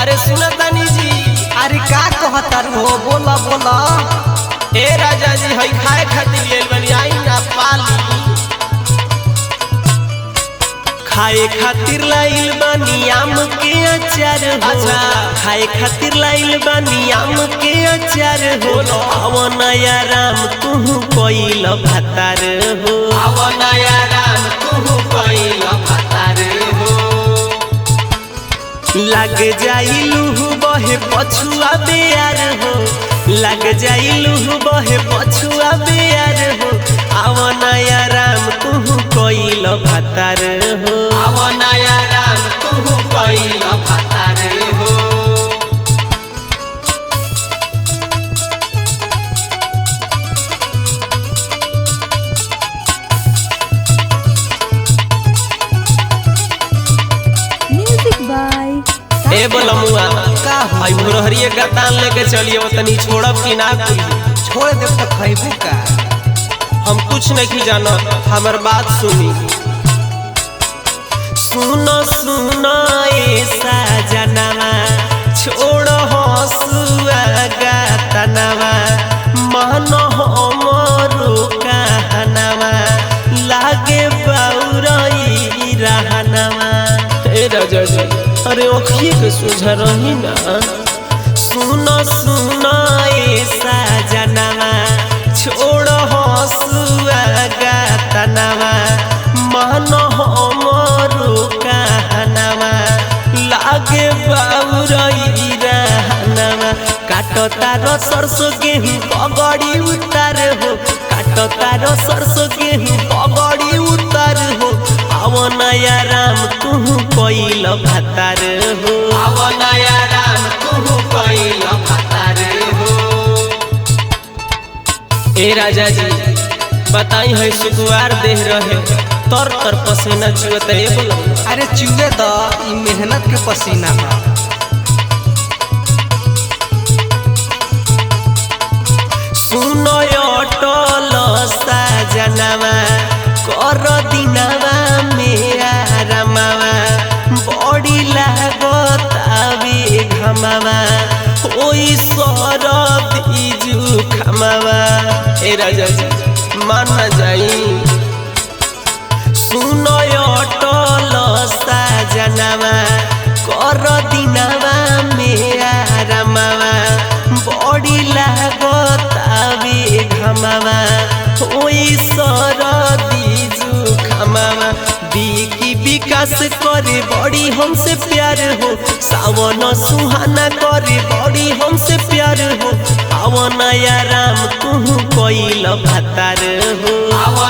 अरे सुना तानी जी। अरे का कहतर हो बोला बोला। ए राजा जी हई खाए खातिर लेल बनी आई ना पाली। खाए खातिर लाइल बानी आम के अचार हो। अच्छा। खाए खातिर लाइल बानी आम के अचार हो। आवा नया राम तू कोइल भातार हो। आवा नया राम तू कोइल भातार हो। लग जाइलू बहे पछुआ बेयार हो। लग जाइलू बहे पछुआ बेयार हो। आवा नया राम तू कोइल भातार हो। आवा नया राम तू कोइल भातार हो। म्यूजिक बाय ए बोलमुआ का हो हई मुरहरिए गतान लेके चलिए तनी छोड़ब कि ना कुल। छोड़ दे तो खैबू का। हम कुछ नहीं जानत हमर बात सुनी। सुनो सुनो ए साजनवा छोड़ हसुआ गातनवा मन हमरो कहनवा लागे बौरई रहनवा। ए राजा जी अरे ओखिए के सुझा रही ना। सुनो सुनो ए साजनवा छोड़ हसुआ गातनवा मन हमरो कहनवा लागे बौरई रहनवा। काटो तारो सरसों गेहूं पगड़ी उतार हो। काटो तारो सरसों गेहूं पगड़ी उतार हो। आवा नया राम तू कोइल भातार हो। आवा नया राम तू कोइल भातार हो। ए राजा जी बताई है सुकुआर देह रहे तर तर पसीना चुअत ए बोलमुआ। अरे चूहे तो ई मेहनत के पसीना बा। सुनो अटल साजनवा कर दिनवा मेरा रमवा बड़ी लागत आवे घमवा ओई सरद इजु खमवा। ए राजा जी मान ना जाई। सुनो अटल साजनवा कर दिनवा मेरा रमवा बड़ी लागत आवे घमवा ओई सरदी जुखमवा। बिकी विकास करे बड़ी हमसे प्यार हो। सावन सुहाना करे बड़ी हमसे प्यार हो। आवा नया राम तू कोइल भातार हो। आवा